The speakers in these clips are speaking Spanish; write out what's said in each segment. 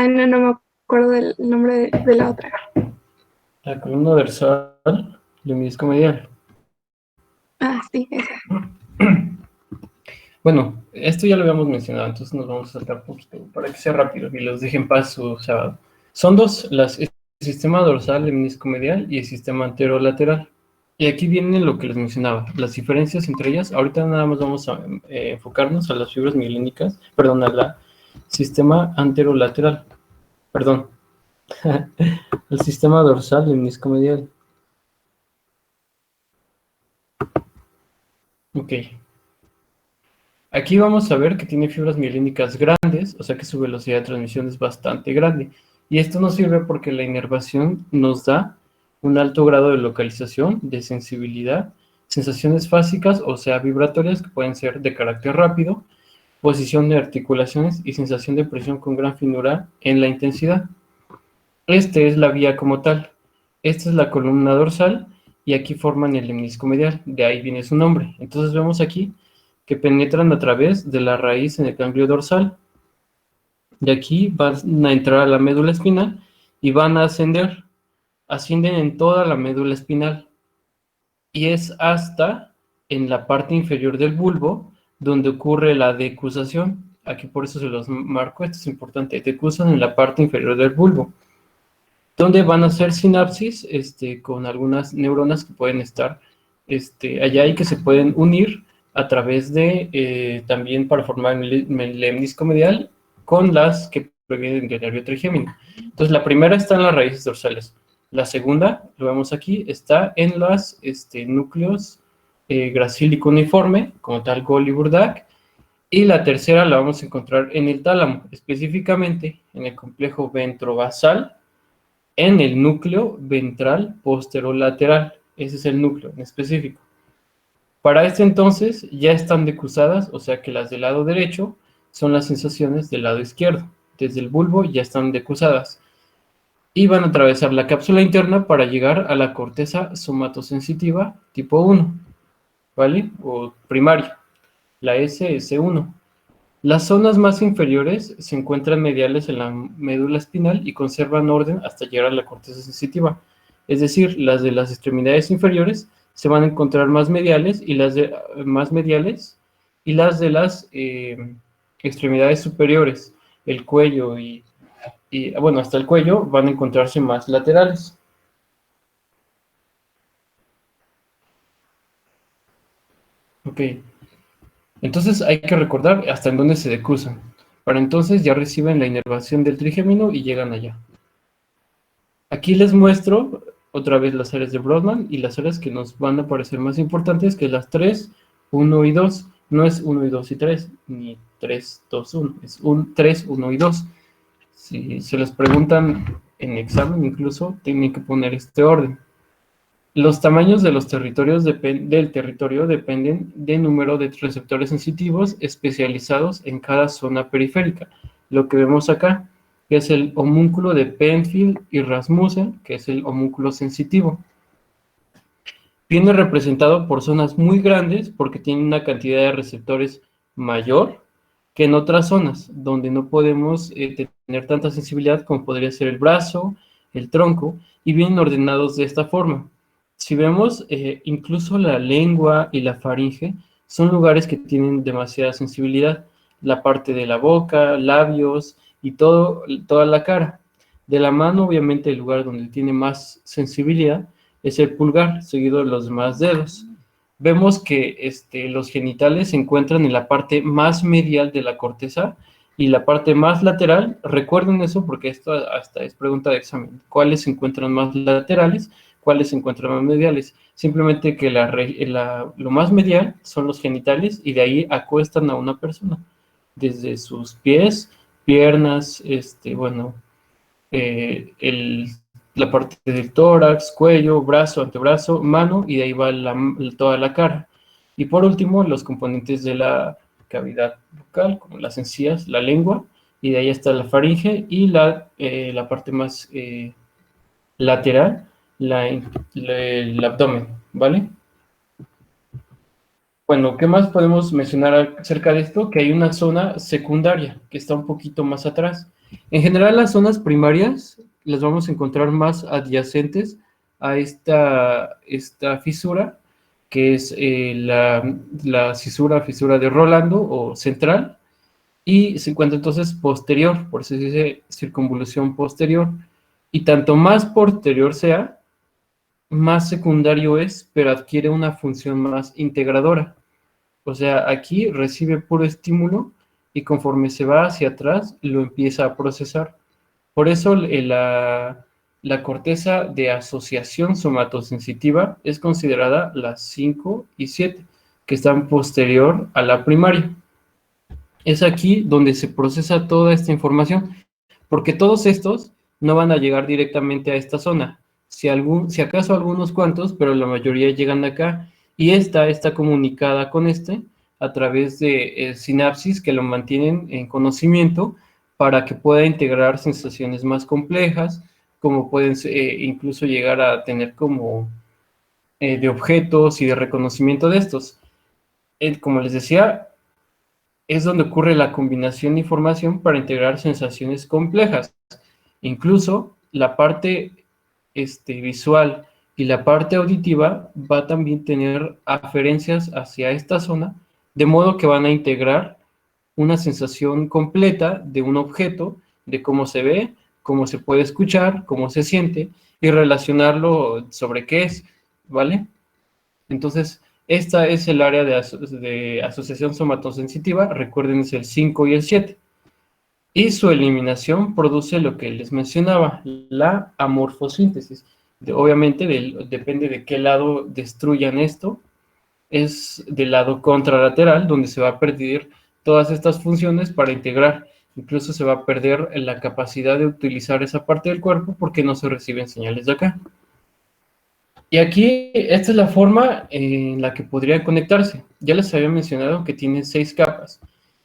no me acuerdo del nombre de la otra. La columna dorsal, lemnisco medial. Ah, sí, esa. Bueno, esto ya lo habíamos mencionado, entonces nos vamos a saltar un poquito para que sea rápido y los deje en paz su sábado. Son dos, el sistema dorsal, lemnisco medial y el sistema anterolateral. Y aquí viene lo que les mencionaba, las diferencias entre ellas. Ahorita nada más vamos a enfocarnos a las fibras mielínicas, perdón, al sistema anterolateral, perdón, al sistema dorsal, lemnisco medial. Ok. Aquí vamos a ver que tiene fibras mielínicas grandes, o sea que su velocidad de transmisión es bastante grande. Y esto nos sirve porque la inervación nos da un alto grado de localización, de sensibilidad, sensaciones fásicas, o sea, vibratorias, que pueden ser de carácter rápido, posición de articulaciones y sensación de presión con gran finura en la intensidad. Esta es la vía como tal. Esta es la columna dorsal y aquí forman el lemnisco medial, de ahí viene su nombre. Entonces vemos aquí que penetran a través de la raíz en el ganglio dorsal. De aquí van a entrar a la médula espinal y van a ascender. Ascienden en toda la médula espinal. Y es hasta en la parte inferior del bulbo donde ocurre la decusación. Aquí por eso se los marco, esto es importante. Decusan en la parte inferior del bulbo, donde van a hacer sinapsis con algunas neuronas que pueden estar allá y que se pueden unir a través de, también para formar el lemnisco medial con las que provienen del nervio trigémino. Entonces, la primera está en las raíces dorsales. La segunda, lo vemos aquí, está en los núcleos gracílico uniforme, como tal Gol y Burdak. Y la tercera la vamos a encontrar en el tálamo, específicamente en el complejo ventrovasal, en el núcleo ventral posterolateral. Ese es el núcleo en específico. Para este entonces ya están decusadas, o sea que las del lado derecho son las sensaciones del lado izquierdo. Desde el bulbo ya están decusadas. Y van a atravesar la cápsula interna para llegar a la corteza somatosensitiva tipo 1, ¿vale? O primaria, la SS1. Las zonas más inferiores se encuentran mediales en la médula espinal y conservan orden hasta llegar a la corteza sensitiva. Es decir, las de las extremidades inferiores se van a encontrar más mediales y las de las extremidades superiores, el cuello bueno, hasta el cuello van a encontrarse más laterales. Ok. Entonces hay que recordar hasta en dónde se decusan. Para entonces ya reciben la inervación del trigémino y llegan allá. Aquí les muestro otra vez las áreas de Brodmann y las áreas que nos van a parecer más importantes, que las 3, 1 y 2. No es 1 y 2 y 3, ni 3, 2, 1. Es 3, 1 y 2. Si se les preguntan en examen, incluso tienen que poner este orden. Los tamaños de los territorios del territorio dependen del número de receptores sensitivos especializados en cada zona periférica. Lo que vemos acá, que es el homúnculo de Penfield y Rasmussen, que es el homúnculo sensitivo. Viene representado por zonas muy grandes porque tiene una cantidad de receptores mayor que en otras zonas, donde no podemos tener tanta sensibilidad como podría ser el brazo, el tronco, y vienen ordenados de esta forma. Si vemos, incluso la lengua y la faringe son lugares que tienen demasiada sensibilidad. La parte de la boca, labios y toda la cara. De la mano, obviamente, el lugar donde tiene más sensibilidad es el pulgar, seguido de los demás dedos. Vemos que los genitales se encuentran en la parte más medial de la corteza y la parte más lateral. Recuerden eso porque esto hasta es pregunta de examen. ¿Cuáles se encuentran más laterales? ¿Cuáles se encuentran más mediales? Simplemente que lo más medial son los genitales y de ahí acuestan a una persona. Desde sus pies, piernas, bueno, la parte del tórax, cuello, brazo, antebrazo, mano, y de ahí va toda la cara. Y por último, los componentes de la cavidad bucal, como las encías, la lengua, y de ahí está la faringe y la parte más lateral, el abdomen, ¿vale? Bueno, ¿qué más podemos mencionar acerca de esto? Que hay una zona secundaria que está un poquito más atrás. En general, las zonas primarias las vamos a encontrar más adyacentes a esta fisura, que es la fisura de Rolando o central, y se encuentra entonces posterior, por eso se dice circunvolución posterior. Y tanto más posterior sea, más secundario es, pero adquiere una función más integradora. O sea, aquí recibe puro estímulo y conforme se va hacia atrás, lo empieza a procesar. Por eso la corteza de asociación somatosensitiva es considerada las 5 y 7, que están posterior a la primaria. Es aquí donde se procesa toda esta información, porque todos estos no van a llegar directamente a esta zona. Si acaso algunos cuantos, pero la mayoría llegan acá, y esta está comunicada con este a través de sinapsis que lo mantienen en conocimiento para que pueda integrar sensaciones más complejas, como pueden incluso llegar a tener como de objetos y de reconocimiento de estos. Como les decía, es donde ocurre la combinación de información para integrar sensaciones complejas. Incluso la parte visual y la parte auditiva va a también tener aferencias hacia esta zona, de modo que van a integrar una sensación completa de un objeto, de cómo se ve, cómo se puede escuchar, cómo se siente, y relacionarlo sobre qué es, ¿vale? Entonces, esta es el área de asociación somatosensitiva, recuerden es el 5 y el 7. Y su eliminación produce lo que les mencionaba, la amorfosíntesis. Obviamente depende de qué lado destruyan esto, es del lado contralateral, donde se va a perder todas estas funciones para integrar. Incluso se va a perder la capacidad de utilizar esa parte del cuerpo porque no se reciben señales de acá. Y aquí, esta es la forma en la que podrían conectarse. Ya les había mencionado que tiene 6 capas.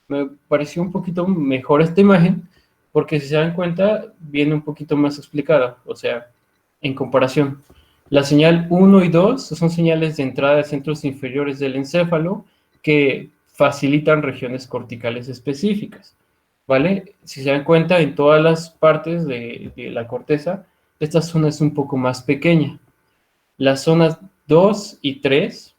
Me pareció un poquito mejor esta imagen, porque si se dan cuenta, viene un poquito más explicada, o sea, en comparación. La señal 1 y 2 son señales de entrada de centros inferiores del encéfalo que facilitan regiones corticales específicas, ¿vale? Si se dan cuenta, en todas las partes de la corteza, esta zona es un poco más pequeña. Las zonas 2 y 3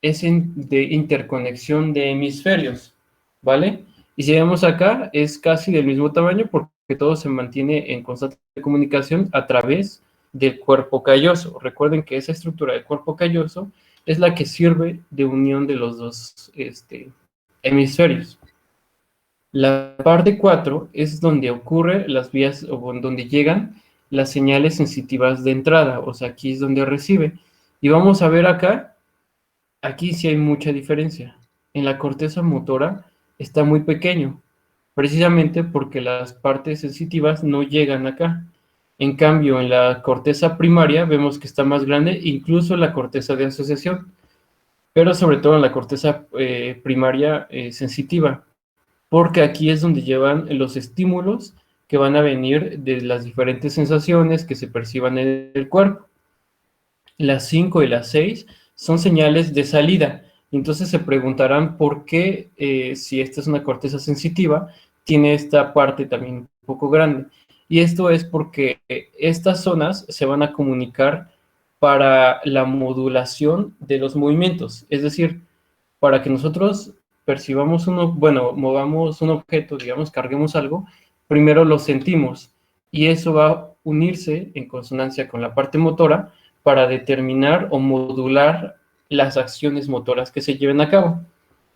es de interconexión de hemisferios, ¿vale? Y si vemos acá, es casi del mismo tamaño porque todo se mantiene en constante comunicación a través del cuerpo calloso. Recuerden que esa estructura del cuerpo calloso es la que sirve de unión de los dos hemisferios. La parte 4 es donde ocurre las vías o donde llegan las señales sensitivas de entrada, o sea, aquí es donde recibe. Y vamos a ver acá, aquí sí hay mucha diferencia. En la corteza motora está muy pequeño, precisamente porque las partes sensitivas no llegan acá. En cambio, en la corteza primaria vemos que está más grande, incluso la corteza de asociación, pero sobre todo en la corteza primaria sensitiva, porque aquí es donde llevan los estímulos que van a venir de las diferentes sensaciones que se perciban en el cuerpo. Las 5 y las 6 son señales de salida. Entonces se preguntarán por qué, si esta es una corteza sensitiva, tiene esta parte también un poco grande. Y esto es porque estas zonas se van a comunicar para la modulación de los movimientos. Es decir, para que nosotros percibamos movamos un objeto, digamos, carguemos algo, primero lo sentimos y eso va a unirse en consonancia con la parte motora para determinar o modular las acciones motoras que se lleven a cabo.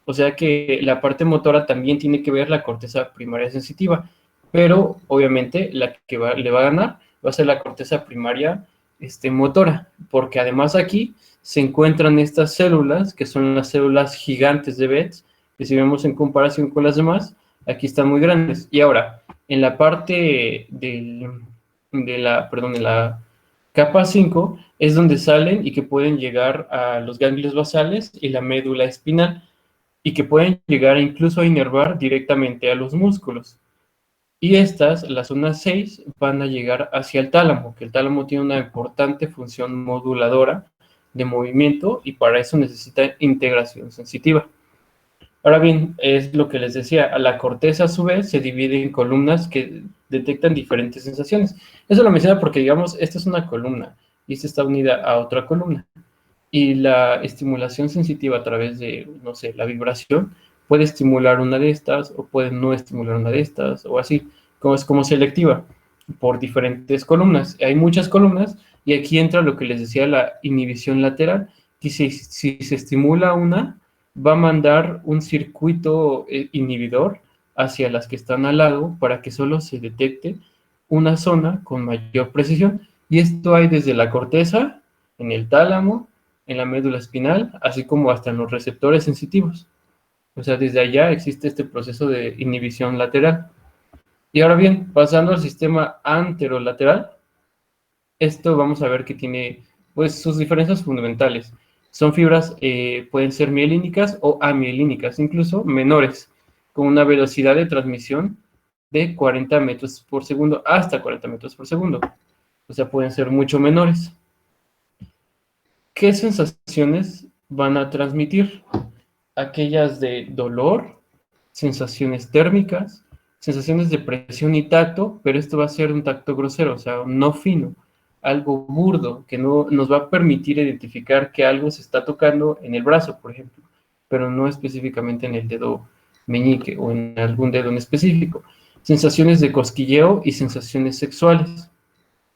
O sea que la parte motora también tiene que ver la corteza primaria sensitiva, pero obviamente la que le va a ganar va a ser la corteza primaria motora, porque además aquí se encuentran estas células, que son las células gigantes de Betz, que si vemos en comparación con las demás, aquí están muy grandes. Y ahora, en la parte de la capa 5, es donde salen y que pueden llegar a los ganglios basales y la médula espinal, y que pueden llegar incluso a inervar directamente a los músculos. Y estas, las zonas 6, van a llegar hacia el tálamo, que el tálamo tiene una importante función moduladora de movimiento y para eso necesita integración sensitiva. Ahora bien, es lo que les decía, a la corteza a su vez se divide en columnas que detectan diferentes sensaciones. Eso lo menciona porque, digamos, esta es una columna y esta está unida a otra columna. Y la estimulación sensitiva a través de, no sé, la vibración puede estimular una de estas o puede no estimular una de estas o así, como es como selectiva por diferentes columnas. Hay muchas columnas y aquí entra lo que les decía, la inhibición lateral, que si se estimula una, va a mandar un circuito inhibidor hacia las que están al lado para que solo se detecte una zona con mayor precisión. Y esto hay desde la corteza, en el tálamo, en la médula espinal, así como hasta en los receptores sensitivos. O sea, desde allá existe este proceso de inhibición lateral. Y ahora bien, pasando al sistema anterolateral, esto vamos a ver que tiene pues sus diferencias fundamentales. Son fibras, pueden ser mielínicas o amielínicas, incluso menores, con una velocidad de transmisión de 40 metros por segundo hasta 40 metros por segundo. O sea, pueden ser mucho menores. ¿Qué sensaciones van a transmitir? Aquellas de dolor, sensaciones térmicas, sensaciones de presión y tacto, pero esto va a ser un tacto grosero, o sea, no fino, algo burdo, que no nos va a permitir identificar que algo se está tocando en el brazo, por ejemplo, pero no específicamente en el dedo meñique o en algún dedo en específico. Sensaciones de cosquilleo y sensaciones sexuales.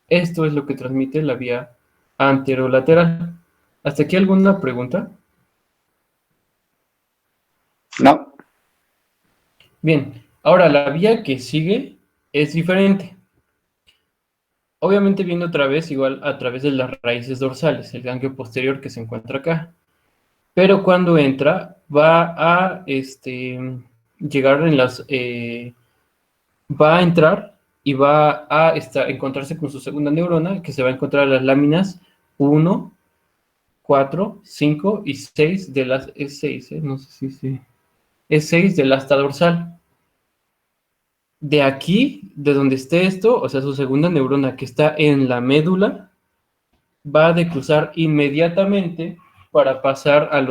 Esto es lo que transmite la vía anterolateral. ¿Hasta aquí alguna pregunta? No. Bien, ahora la vía que sigue es diferente. Obviamente viene otra vez igual a través de las raíces dorsales, el ganglio posterior que se encuentra acá. Pero cuando entra va a llegar en las... va a entrar y va a encontrarse con su segunda neurona, que se va a encontrar en las láminas 1, 4, 5 y 6 de las... Es 6, no sé si... Sí. Es 6 del asta dorsal. De aquí, de donde esté esto, o sea, su segunda neurona que está en la médula, va a decruzar inmediatamente para pasar al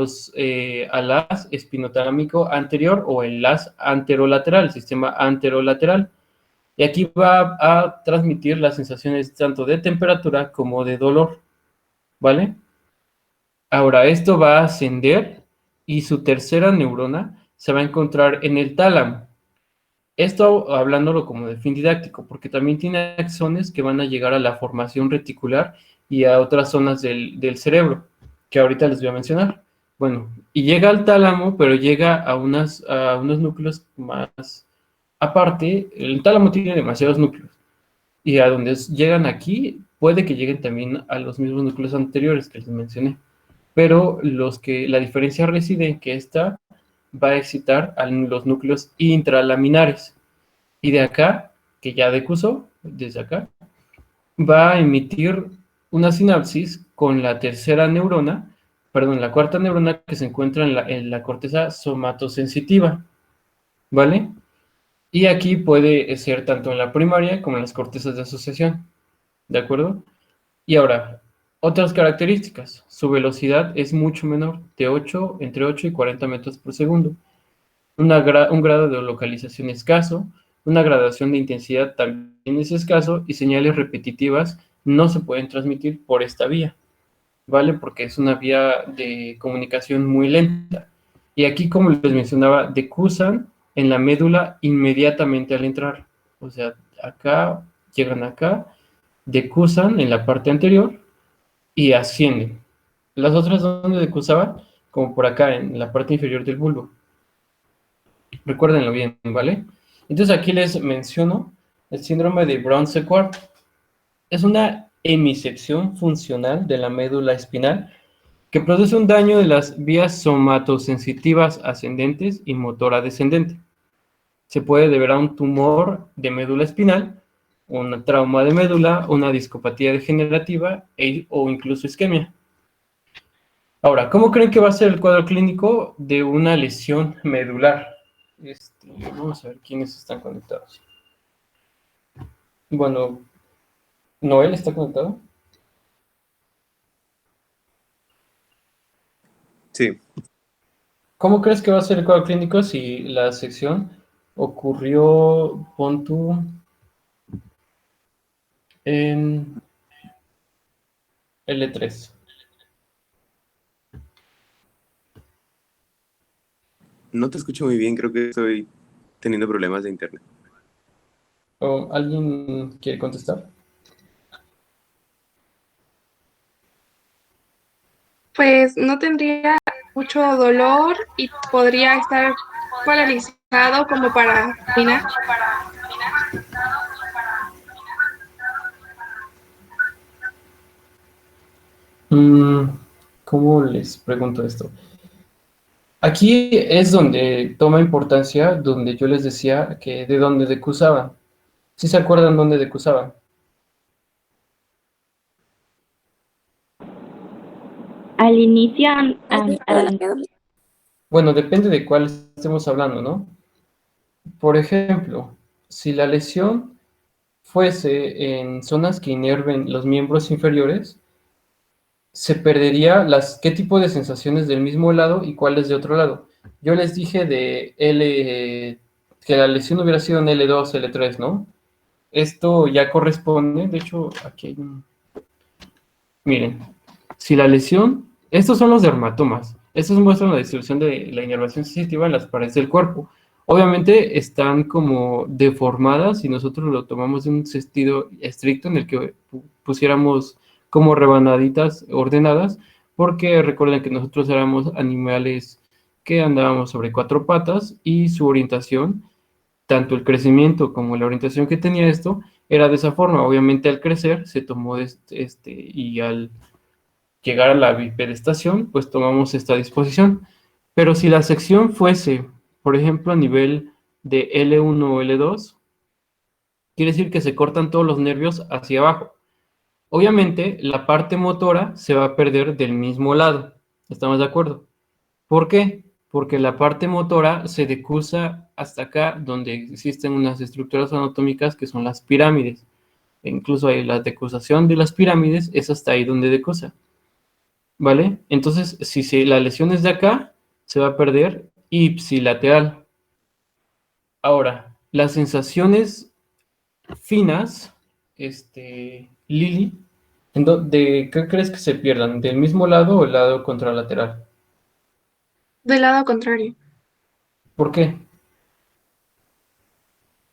haz espinotalámico anterior o el haz anterolateral, el sistema anterolateral. Y aquí va a transmitir las sensaciones tanto de temperatura como de dolor, ¿vale? Ahora, esto va a ascender y su tercera neurona se va a encontrar en el tálamo. Esto hablándolo como de fin didáctico, porque también tiene axones que van a llegar a la formación reticular y a otras zonas del cerebro, que ahorita les voy a mencionar. Bueno, y llega al tálamo, pero llega a unos núcleos más aparte. El tálamo tiene demasiados núcleos, y a donde llegan aquí, puede que lleguen también a los mismos núcleos anteriores que les mencioné. Pero la diferencia reside en que esta va a excitar a los núcleos intralaminares. Y de acá, que ya decusó, desde acá, va a emitir una sinapsis con la tercera neurona, perdón, la cuarta neurona que se encuentra en la corteza somatosensitiva, ¿vale? Y aquí puede ser tanto en la primaria como en las cortezas de asociación, ¿de acuerdo? Y ahora, otras características. Su velocidad es mucho menor, entre 8 y 40 metros por segundo. Un grado de localización escaso, una gradación de intensidad también es escaso y señales repetitivas no se pueden transmitir por esta vía, ¿vale? Porque es una vía de comunicación muy lenta. Y aquí, como les mencionaba, decusan en la médula inmediatamente al entrar. O sea, acá, llegan acá, decusan en la parte anterior y ascienden. Las otras donde decusaban, como por acá, en la parte inferior del bulbo. Recuérdenlo bien, ¿vale? Entonces aquí les menciono el síndrome de Brown-Séquard. Es una hemisección funcional de la médula espinal que produce un daño de las vías somatosensitivas ascendentes y motora descendente. Se puede deber a un tumor de médula espinal, un trauma de médula, una discopatía degenerativa o incluso isquemia. Ahora, ¿cómo creen que va a ser el cuadro clínico de una lesión medular? Vamos a ver quiénes están conectados. Bueno, ¿Noel está conectado? Sí. ¿Cómo crees que va a ser el cuadro clínico si la sección ocurrió, pon tú, en L3? No te escucho muy bien, creo que estoy teniendo problemas de internet. ¿O alguien quiere contestar? Pues no tendría mucho dolor y podría estar polarizado como para caminar. ¿Cómo les pregunto esto? Aquí es donde toma importancia, donde yo les decía que de dónde decusaban. ¿Sí se acuerdan dónde decusaban? Al inicio, Bueno, depende de cuál estemos hablando, ¿no? Por ejemplo, si la lesión fuese en zonas que inerven los miembros inferiores, se perdería qué tipo de sensaciones del mismo lado y cuáles de otro lado. Yo les dije de L, que la lesión hubiera sido en L2, L3, ¿no? Esto ya corresponde, de hecho, aquí hay un... Miren, si la lesión, estos son los dermatomas, estos muestran la distribución de la inervación sensitiva en las paredes del cuerpo. Obviamente están como deformadas si nosotros lo tomamos de un sentido estricto en el que pusiéramos como rebanaditas ordenadas, porque recuerden que nosotros éramos animales que andábamos sobre cuatro patas y su orientación, tanto el crecimiento como la orientación que tenía esto, era de esa forma. Obviamente al crecer se tomó y al llegar a la bipedestación, pues tomamos esta disposición. Pero si la sección fuese, por ejemplo, a nivel de L1 o L2, quiere decir que se cortan todos los nervios hacia abajo. Obviamente, la parte motora se va a perder del mismo lado. ¿Estamos de acuerdo? ¿Por qué? Porque la parte motora se decusa hasta acá, donde existen unas estructuras anatómicas que son las pirámides. E incluso hay la decusación de las pirámides, es hasta ahí donde decusa. ¿Vale? Entonces, si la lesión es de acá, se va a perder ipsilateral. Ahora, las sensaciones finas, Lili, ¿de qué crees que se pierdan? ¿Del mismo lado o el lado contralateral? Del lado contrario, ¿Por qué?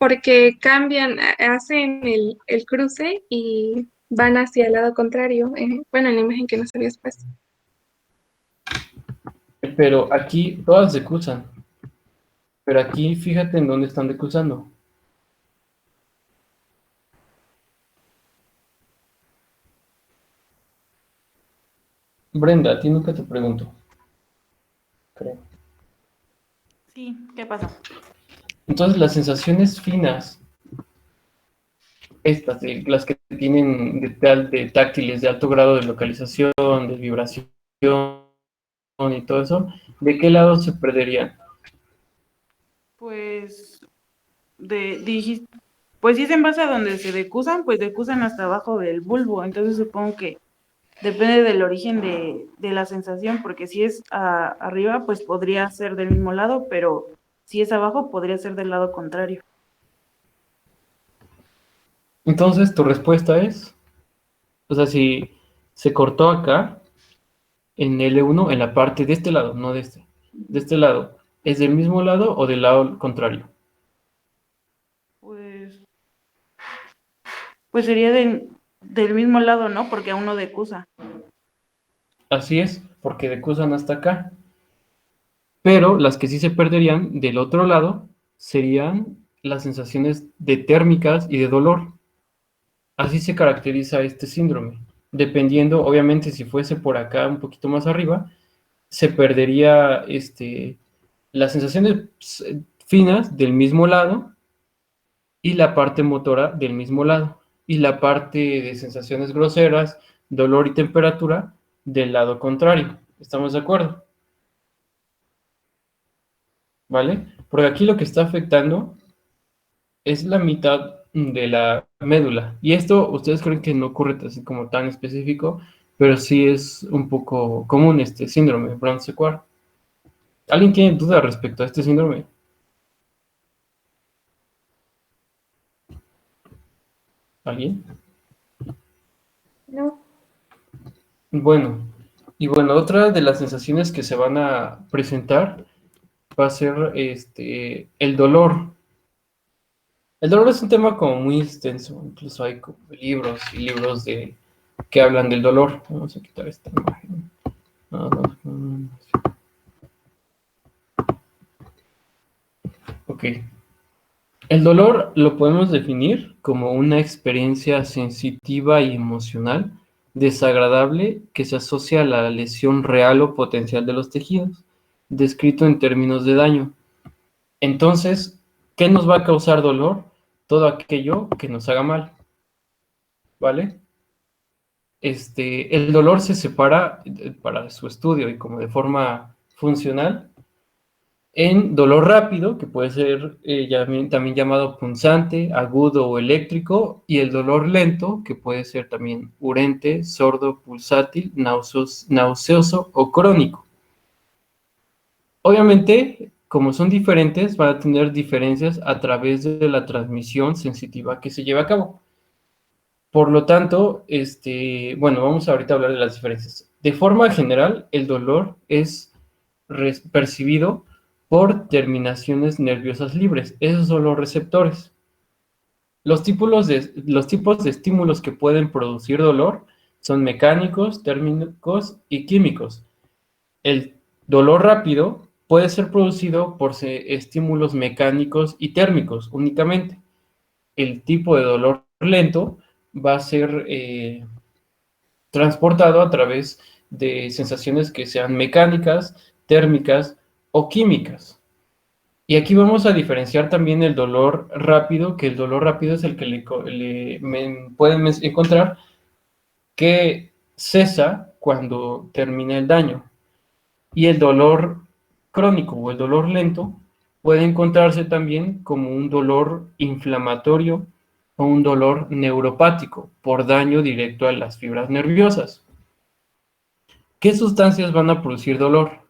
porque cambian, hacen el cruce y van hacia el lado contrario. Bueno, en la imagen que nos habías puesto. Pero aquí todas decusan. Pero aquí fíjate en dónde están decusando. Brenda, a ti nunca te pregunto. Creo. Sí, ¿qué pasa? Entonces, las sensaciones finas, estas, las que tienen de táctiles de alto grado de localización, de vibración y todo eso, ¿de qué lado se perderían? Pues, pues si es en base a donde se decusan, pues decusan hasta abajo del bulbo. Entonces supongo que depende del origen de la sensación, porque si es arriba, pues podría ser del mismo lado, pero si es abajo, podría ser del lado contrario. Entonces, tu respuesta es, o sea, si se cortó acá, en L1, en la parte de este lado, no de este lado, ¿es del mismo lado o del lado contrario? Pues, pues sería del mismo lado, ¿no? Porque aún no decusa. Así es, porque decusan hasta acá. Pero las que sí se perderían del otro lado serían las sensaciones de térmicas y de dolor. Así se caracteriza este síndrome. Dependiendo, obviamente, si fuese por acá un poquito más arriba, se perdería las sensaciones finas del mismo lado y la parte motora del mismo lado. Y la parte de sensaciones groseras, dolor y temperatura del lado contrario. ¿Estamos de acuerdo? ¿Vale? Porque aquí lo que está afectando es la mitad de la médula. Y esto, ustedes creen que no ocurre así como tan específico, pero sí es un poco común este síndrome, Brown-Séquard. ¿Alguien tiene duda respecto a este síndrome? ¿Alguien? No. Bueno, y bueno, otra de las sensaciones que se van a presentar va a ser el dolor. El dolor es un tema como muy extenso, incluso hay como libros y libros que hablan del dolor. Vamos a quitar esta imagen. Ok. El dolor lo podemos definir como una experiencia sensitiva y emocional desagradable que se asocia a la lesión real o potencial de los tejidos, descrito en términos de daño. Entonces, ¿qué nos va a causar dolor? Todo aquello que nos haga mal, ¿vale? El dolor se separa para su estudio y como de forma funcional en dolor rápido, que puede ser también llamado punzante, agudo o eléctrico, y el dolor lento, que puede ser también urente, sordo, pulsátil, nauseoso o crónico. Obviamente, como son diferentes, van a tener diferencias a través de la transmisión sensitiva que se lleva a cabo. Por lo tanto, bueno, vamos ahorita a hablar de las diferencias. De forma general, el dolor es percibido por terminaciones nerviosas libres. Esos son los receptores. Los tipos de estímulos que pueden producir dolor son mecánicos, térmicos y químicos. El dolor rápido puede ser producido por estímulos mecánicos y térmicos únicamente. El tipo de dolor lento va a ser transportado a través de sensaciones que sean mecánicas, térmicas o químicas. Y aquí vamos a diferenciar también el dolor rápido, que el dolor rápido es el que pueden encontrar que cesa cuando termina el daño. Y el dolor crónico o el dolor lento puede encontrarse también como un dolor inflamatorio o un dolor neuropático por daño directo a las fibras nerviosas. ¿Qué sustancias van a producir dolor?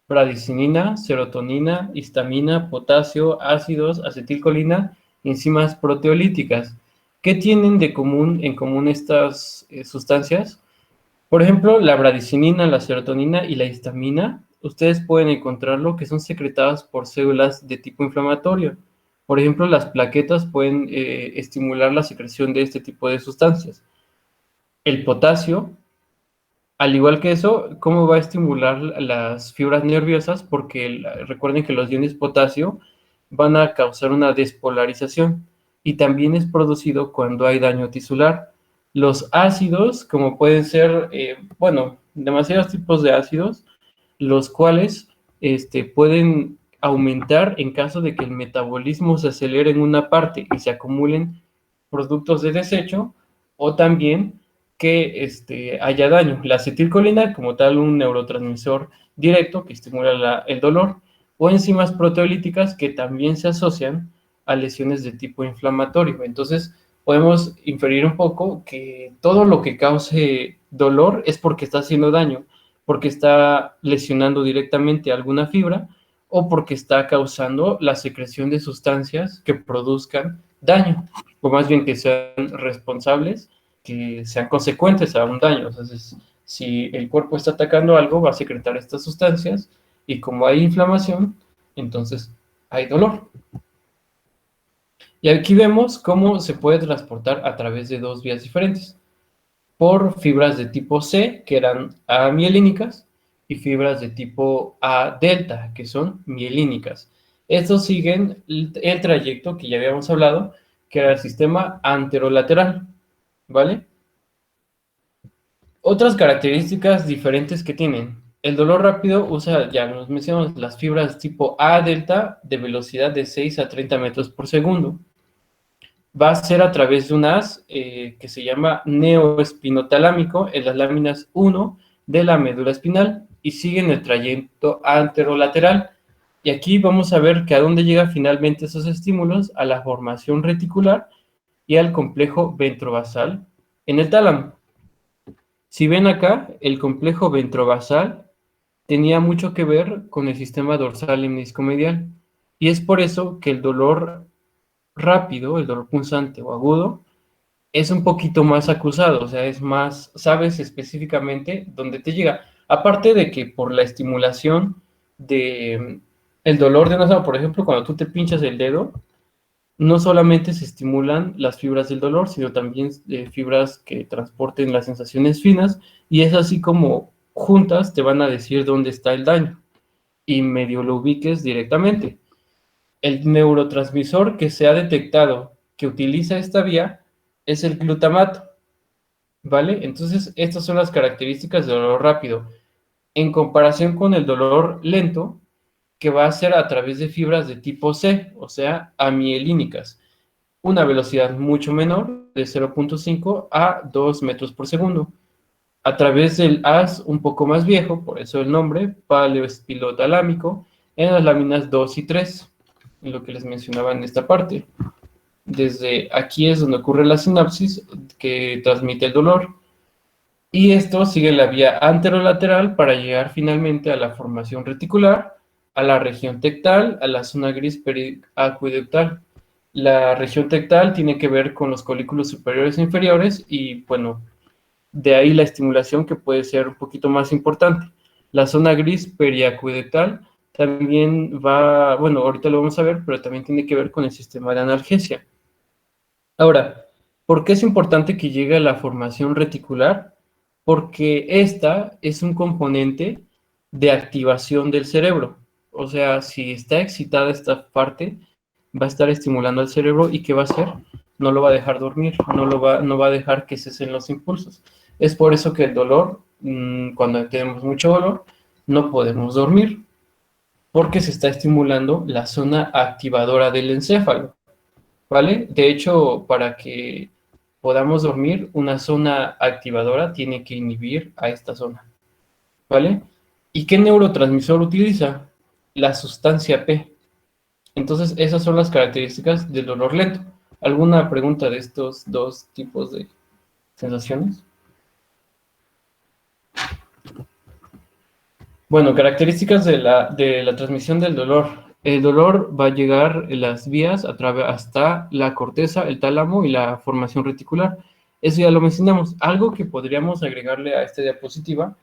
Bradicinina, serotonina, histamina, potasio, ácidos, acetilcolina, enzimas proteolíticas. ¿Qué tienen en común estas sustancias? Por ejemplo, la bradicinina, la serotonina y la histamina, ustedes pueden encontrarlo que son secretadas por células de tipo inflamatorio. Por ejemplo, las plaquetas pueden estimular la secreción de este tipo de sustancias. El potasio, al igual que eso, ¿cómo va a estimular las fibras nerviosas? Porque recuerden que los iones potasio van a causar una despolarización y también es producido cuando hay daño tisular. Los ácidos, como pueden ser, bueno, demasiados tipos de ácidos, los cuales pueden aumentar en caso de que el metabolismo se acelere en una parte y se acumulen productos de desecho, o también que haya daño. La acetilcolina, como tal, un neurotransmisor directo que estimula el dolor, o enzimas proteolíticas que también se asocian a lesiones de tipo inflamatorio. Entonces, podemos inferir un poco que todo lo que cause dolor es porque está haciendo daño, porque está lesionando directamente alguna fibra o porque está causando la secreción de sustancias que produzcan daño, o más bien que sean responsables, que sean consecuentes a un daño. Entonces, si el cuerpo está atacando algo, va a secretar estas sustancias y como hay inflamación, entonces hay dolor. Y aquí vemos cómo se puede transportar a través de dos vías diferentes. Por fibras de tipo C, que eran amielínicas, y fibras de tipo A delta, que son mielínicas. Estos siguen el trayecto que ya habíamos hablado, que era el sistema anterolateral, ¿vale? Otras características diferentes que tienen. El dolor rápido usa, ya nos mencionamos, las fibras tipo A delta de velocidad de 6 a 30 metros por segundo. Va a ser a través de un haz que se llama neoespinotalámico en las láminas 1 de la médula espinal y siguen el trayecto anterolateral. Y aquí vamos a ver que a dónde llega finalmente esos estímulos, a la formación reticular y al complejo ventrovasal en el tálamo. Si ven acá, el complejo ventrovasal tenía mucho que ver con el sistema dorsal lemniscomedial. Y es por eso que el dolor rápido, el dolor punzante o agudo, es un poquito más acusado, o sea, es más, sabes específicamente dónde te llega. Aparte de que por la estimulación de el dolor de una zona, por ejemplo, cuando tú te pinchas el dedo, no solamente se estimulan las fibras del dolor, sino también fibras que transporten las sensaciones finas, y es así como juntas te van a decir dónde está el daño y medio lo ubiques directamente. El neurotransmisor que se ha detectado que utiliza esta vía es el glutamato, ¿vale? Entonces, estas son las características del dolor rápido. En comparación con el dolor lento, que va a ser a través de fibras de tipo C, o sea, amielínicas, una velocidad mucho menor, de 0.5 a 2 metros por segundo, a través del haz un poco más viejo, por eso el nombre, paleoespilotalámico, en las láminas 2 y 3, en lo que les mencionaba en esta parte. Desde aquí es donde ocurre la sinapsis que transmite el dolor. Y esto sigue la vía anterolateral para llegar finalmente a la formación reticular, a la región tectal, a la zona gris periaqueductal. La región tectal tiene que ver con los colículos superiores e inferiores y, bueno, de ahí la estimulación que puede ser un poquito más importante. La zona gris periaqueductal también va, bueno, ahorita lo vamos a ver, pero también tiene que ver con el sistema de analgesia. Ahora, ¿por qué es importante que llegue a la formación reticular? Porque esta es un componente de activación del cerebro. O sea, si está excitada esta parte, va a estar estimulando al cerebro y ¿qué va a hacer? No lo va a dejar dormir, no va a dejar que cesen los impulsos. Es por eso que el dolor, cuando tenemos mucho dolor, no podemos dormir, porque se está estimulando la zona activadora del encéfalo, ¿vale? De hecho, para que podamos dormir, una zona activadora tiene que inhibir a esta zona, ¿vale? ¿Y qué neurotransmisor utiliza? La sustancia P. Entonces, esas son las características del dolor lento. ¿Alguna pregunta de estos dos tipos de sensaciones? Bueno, características de la transmisión del dolor. El dolor va a llegar en las vías hasta la corteza, el tálamo y la formación reticular. Eso ya lo mencionamos. Algo que podríamos agregarle a esta diapositiva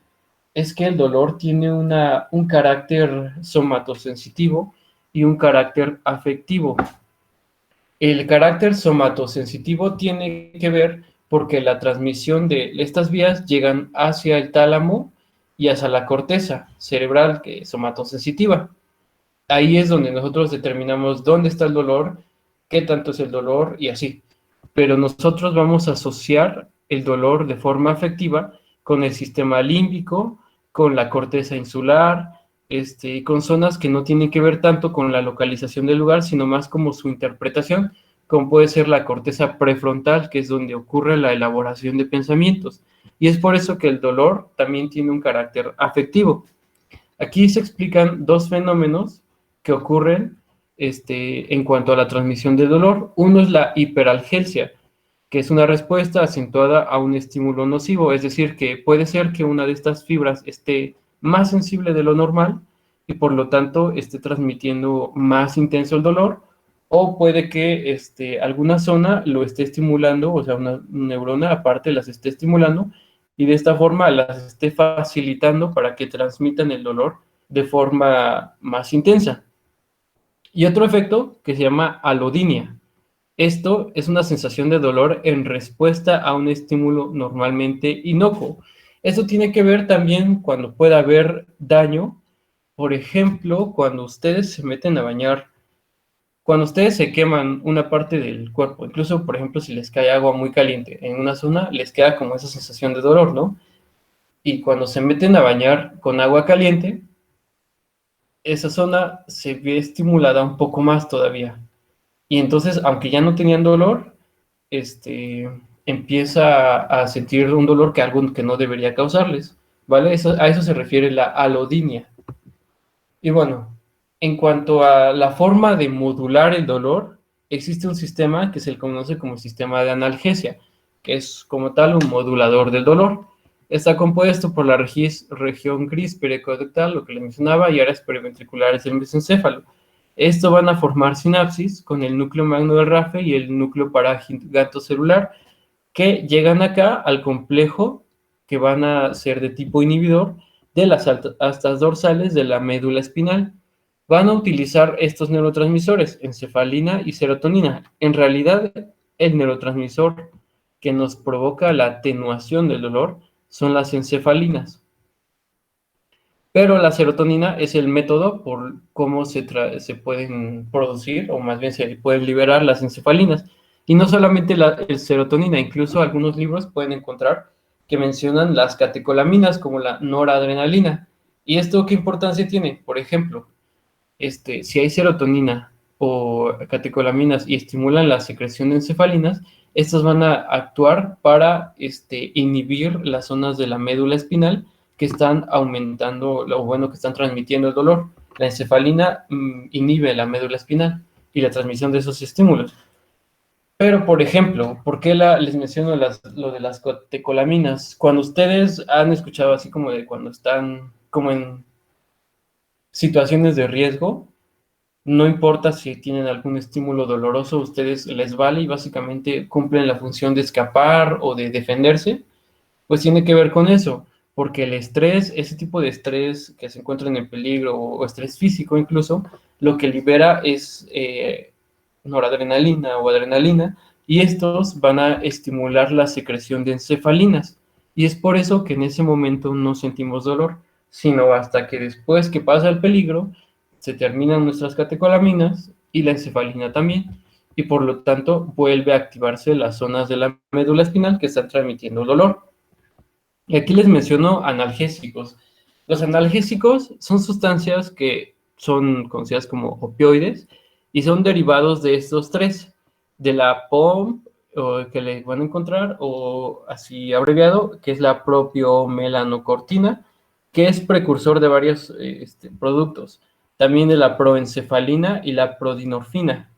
es que el dolor tiene un carácter somatosensitivo y un carácter afectivo. El carácter somatosensitivo tiene que ver porque la transmisión de estas vías llegan hacia el tálamo y hacia la corteza cerebral, que es somatosensitiva. Ahí es donde nosotros determinamos dónde está el dolor, qué tanto es el dolor y así. Pero nosotros vamos a asociar el dolor de forma afectiva con el sistema límbico, con la corteza insular, con zonas que no tienen que ver tanto con la localización del lugar, sino más como su interpretación, como puede ser la corteza prefrontal, que es donde ocurre la elaboración de pensamientos. Y es por eso que el dolor también tiene un carácter afectivo. Aquí se explican dos fenómenos que ocurren en cuanto a la transmisión del dolor. Uno es la hiperalgesia, que es una respuesta acentuada a un estímulo nocivo, es decir, que puede ser que una de estas fibras esté más sensible de lo normal y por lo tanto esté transmitiendo más intenso el dolor, o puede que alguna zona lo esté estimulando, o sea, una neurona aparte las esté estimulando y de esta forma las esté facilitando para que transmitan el dolor de forma más intensa. Y otro efecto que se llama alodinia. Esto es una sensación de dolor en respuesta a un estímulo normalmente inocuo. Esto tiene que ver también cuando pueda haber daño. Por ejemplo, cuando ustedes se meten a bañar, cuando ustedes se queman una parte del cuerpo, incluso, por ejemplo, si les cae agua muy caliente en una zona, les queda como esa sensación de dolor, ¿no? Y cuando se meten a bañar con agua caliente, esa zona se ve estimulada un poco más todavía. Y entonces, aunque ya no tenían dolor, empieza a sentir un dolor que no debería causarles, ¿vale? A eso se refiere la alodinia. Y bueno, en cuanto a la forma de modular el dolor, existe un sistema que se le conoce como sistema de analgesia, que es como tal un modulador del dolor. Está compuesto por la región gris periconectal, lo que les mencionaba, y áreas periventriculares del mesencéfalo. Esto van a formar sinapsis con el núcleo magno del RAFE y el núcleo paragatocelular, que llegan acá al complejo, que van a ser de tipo inhibidor, de las astas dorsales de la médula espinal. Van a utilizar estos neurotransmisores, encefalina y serotonina. En realidad, el neurotransmisor que nos provoca la atenuación del dolor son las encefalinas. Pero la serotonina es el método por cómo se pueden producir, o más bien se pueden liberar las encefalinas. Y no solamente el serotonina, incluso algunos libros pueden encontrar que mencionan las catecolaminas como la noradrenalina. ¿Y esto qué importancia tiene? Por ejemplo, si hay serotonina o catecolaminas y estimulan la secreción de encefalinas, estas van a actuar para inhibir las zonas de la médula espinal que están aumentando, que están transmitiendo el dolor. La encefalina inhibe la médula espinal y la transmisión de esos estímulos. Pero, por ejemplo, ¿por qué les menciono lo de las catecolaminas? Cuando ustedes han escuchado así como de cuando están como en situaciones de riesgo, no importa si tienen algún estímulo doloroso, a ustedes les vale y básicamente cumplen la función de escapar o de defenderse, pues tiene que ver con eso, porque el estrés, ese tipo de estrés que se encuentra en el peligro o estrés físico incluso, lo que libera es noradrenalina o adrenalina, y estos van a estimular la secreción de encefalinas, y es por eso que en ese momento no sentimos dolor, sino hasta que después que pasa el peligro, se terminan nuestras catecolaminas y la encefalina también, y por lo tanto vuelve a activarse las zonas de la médula espinal que están transmitiendo dolor. Y aquí les menciono analgésicos. Los analgésicos son sustancias que son conocidas como opioides y son derivados de estos tres, de la POM, que le van a encontrar, o así abreviado, que es la propiomelanocortina, que es precursor de varios productos. También de la proencefalina y la prodinorfina.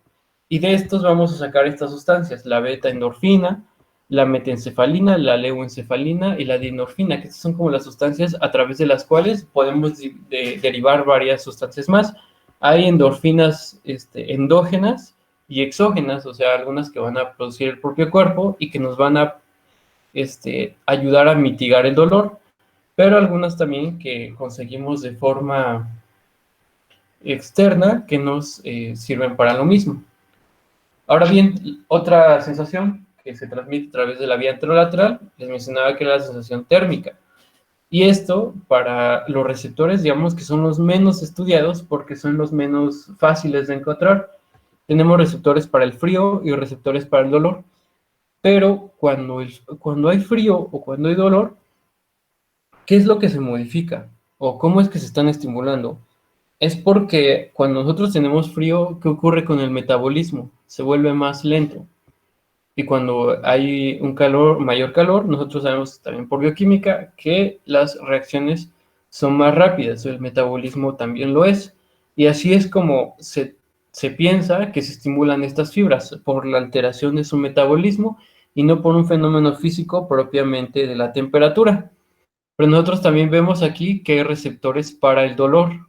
Y de estos vamos a sacar estas sustancias, la beta-endorfina, la metencefalina, la leuencefalina y la dinorfina, que estas son como las sustancias a través de las cuales podemos derivar varias sustancias más. Hay endorfinas endógenas y exógenas, o sea, algunas que van a producir el propio cuerpo y que nos van a ayudar a mitigar el dolor, pero algunas también que conseguimos de forma externa que nos sirven para lo mismo. Ahora bien, otra sensación que se transmite a través de la vía anterolateral, les mencionaba que era la sensación térmica. Y esto, para los receptores, digamos que son los menos estudiados porque son los menos fáciles de encontrar. Tenemos receptores para el frío y receptores para el dolor. Pero cuando hay frío o cuando hay dolor, ¿qué es lo que se modifica? ¿O cómo es que se están estimulando? Es porque cuando nosotros tenemos frío, ¿qué ocurre con el metabolismo? Se vuelve más lento. Y cuando hay un mayor calor, nosotros sabemos también por bioquímica que las reacciones son más rápidas, el metabolismo también lo es. Y así es como se piensa que se estimulan estas fibras, por la alteración de su metabolismo y no por un fenómeno físico propiamente de la temperatura. Pero nosotros también vemos aquí que hay receptores para el dolor,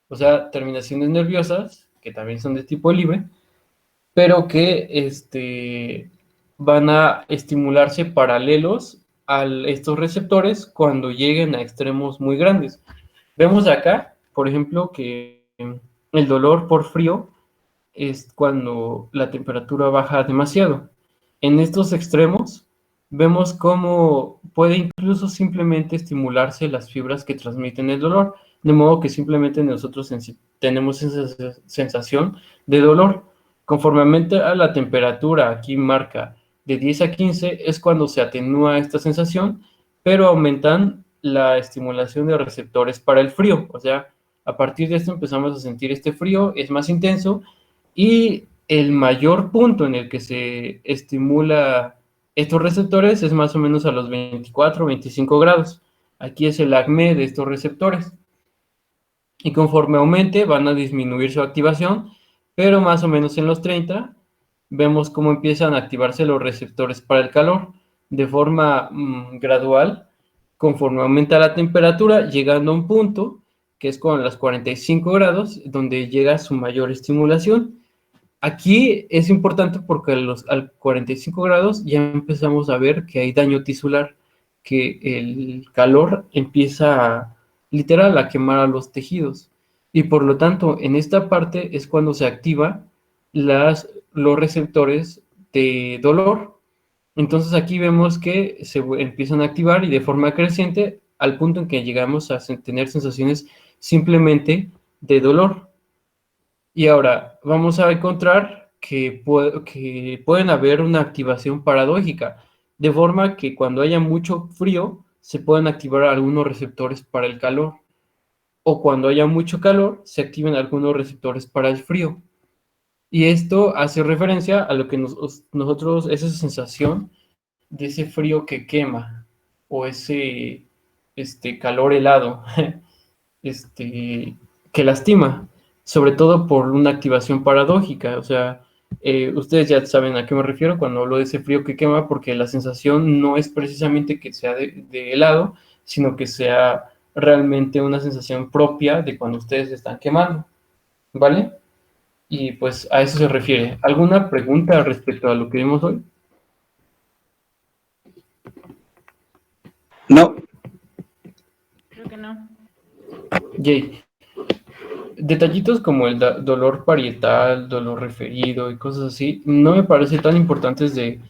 o sea, terminaciones nerviosas, que también son de tipo libre, pero que van a estimularse paralelos a estos receptores cuando lleguen a extremos muy grandes. Vemos acá, por ejemplo, que el dolor por frío es cuando la temperatura baja demasiado. En estos extremos vemos cómo puede incluso simplemente estimularse las fibras que transmiten el dolor, de modo que simplemente nosotros tenemos esa sensación de dolor. Conforme aumenta la temperatura, aquí marca de 10 a 15, es cuando se atenúa esta sensación, pero aumentan la estimulación de receptores para el frío. O sea, a partir de esto empezamos a sentir este frío, es más intenso, y el mayor punto en el que se estimula estos receptores es más o menos a los 24 o 25 grados. Aquí es el acme de estos receptores. Y conforme aumente van a disminuir su activación, pero más o menos en los 30 vemos cómo empiezan a activarse los receptores para el calor de forma gradual, conforme aumenta la temperatura, llegando a un punto que es con los 45 grados, donde llega a su mayor estimulación. Aquí es importante porque al 45 grados ya empezamos a ver que hay daño tisular, que el calor empieza literal a quemar a los tejidos. Y por lo tanto, en esta parte es cuando se activa los receptores de dolor. Entonces aquí vemos que se empiezan a activar y de forma creciente al punto en que llegamos a tener sensaciones simplemente de dolor. Y ahora vamos a encontrar que pueden haber una activación paradójica, de forma que cuando haya mucho frío se pueden activar algunos receptores para el calor, o cuando haya mucho calor se activen algunos receptores para el frío. Y esto hace referencia a lo que nosotros, esa sensación de ese frío que quema, o ese calor helado, que lastima, sobre todo por una activación paradójica. O sea, ustedes ya saben a qué me refiero cuando hablo de ese frío que quema, porque la sensación no es precisamente que sea de helado, sino que sea realmente una sensación propia de cuando ustedes están quemando, ¿vale? Y pues a eso se refiere. ¿Alguna pregunta respecto a lo que vimos hoy? No. Creo que no. Jay, detallitos como el dolor parietal, dolor referido y cosas así, no me parece tan importantes de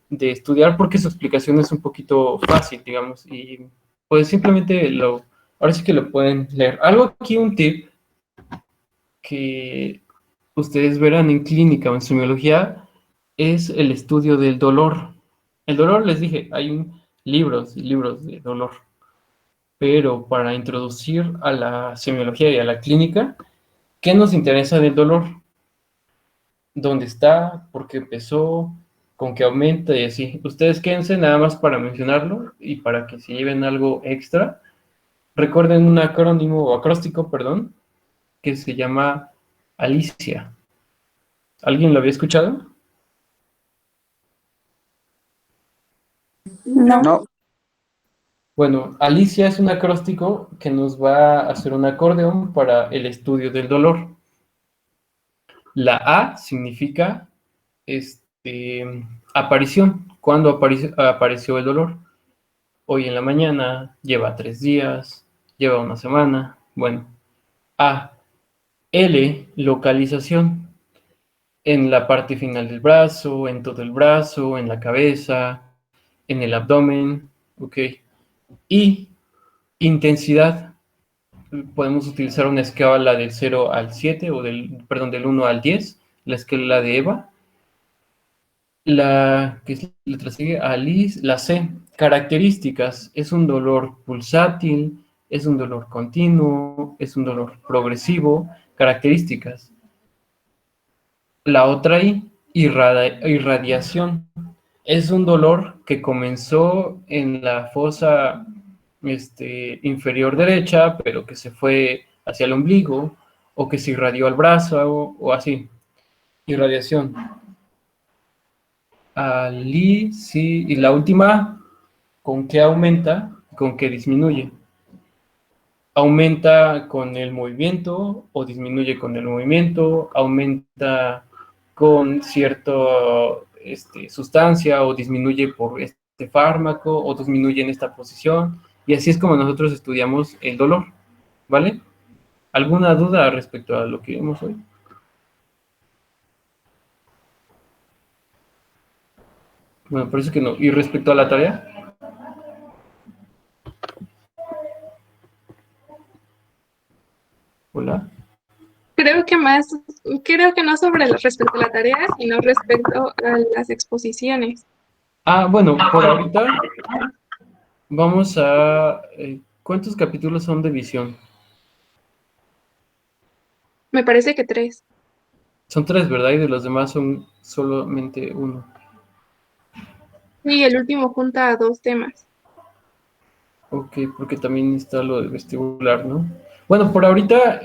estudiar porque su explicación es un poquito fácil, digamos, y pues simplemente ahora sí que lo pueden leer. Algo aquí, un tip que ustedes verán en clínica o en semiología es el estudio del dolor. El dolor, les dije, hay libros y libros de dolor, pero para introducir a la semiología y a la clínica, ¿qué nos interesa del dolor? ¿Dónde está? ¿Por qué empezó? ¿Con qué aumenta? Y así. Ustedes quédense nada más para mencionarlo y para que se lleven algo extra. Recuerden un acrónimo o acróstico, perdón, que se llama Alicia. ¿Alguien lo había escuchado? No. No. Bueno, Alicia es un acróstico que nos va a hacer un acordeón para el estudio del dolor. La A significa aparición. ¿Cuándo apareció el dolor? Hoy en la mañana, lleva 3 días, lleva una semana. Bueno, A. L, localización. En la parte final del brazo, en todo el brazo, en la cabeza, en el abdomen. Ok. Y intensidad. Podemos utilizar una escala del 0 al 7, o del 1 al 10, la escala de Eva. ¿Qué es la letra sigue? Alice, la C. Características. Es un dolor pulsátil, es un dolor continuo, es un dolor progresivo. Características. La otra I, irradiación. Es un dolor que comenzó en la fosa inferior derecha, pero que se fue hacia el ombligo, o que se irradió al brazo, o así. Irradiación. Sí, y la última, ¿con qué aumenta? ¿Con qué disminuye? Aumenta con el movimiento o disminuye con el movimiento, aumenta con cierta sustancia o disminuye por este fármaco o disminuye en esta posición, y así es como nosotros estudiamos el dolor, ¿vale? ¿Alguna duda respecto a lo que vimos hoy? Bueno, parece que no. ¿Y respecto a la tarea? Hola. Creo que no sobre respecto a la tarea, sino respecto a las exposiciones. Bueno, por ahorita vamos a... ¿cuántos capítulos son de visión? Me parece que 3. Son 3, ¿verdad? Y de los demás son solamente 1. Y el último junta 2 temas. Ok, porque también está lo de vestibular, ¿no? Bueno, por ahorita,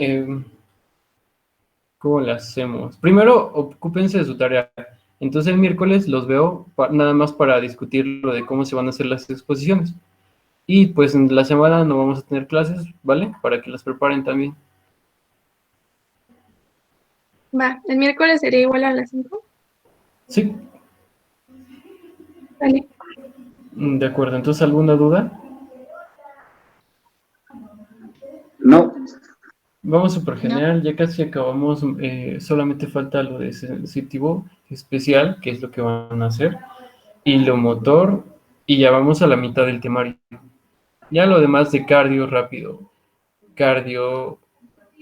¿cómo le hacemos? Primero, ocúpense de su tarea. Entonces el miércoles los veo nada más para discutir lo de cómo se van a hacer las exposiciones. Y pues en la semana no vamos a tener clases, ¿vale? Para que las preparen también. Va, el miércoles sería igual a las 5. Sí, Vale. de acuerdo. Entonces, ¿alguna duda? No. Vamos súper genial, ya casi acabamos, solamente falta lo de sensitivo especial, que es lo que van a hacer, y lo motor, y ya vamos a la mitad del temario. Ya lo demás de cardio rápido, cardio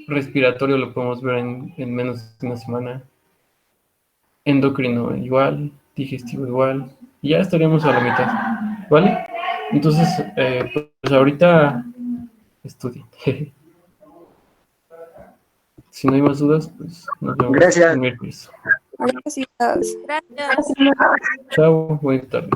respiratorio lo podemos ver en menos de una semana, endocrino igual, digestivo igual, y ya estaríamos a la mitad, ¿vale? Entonces, pues ahorita estudien. Si no hay más dudas, pues nos vemos Gracias. el miércoles. Gracias. Gracias. Chao, buenas tardes.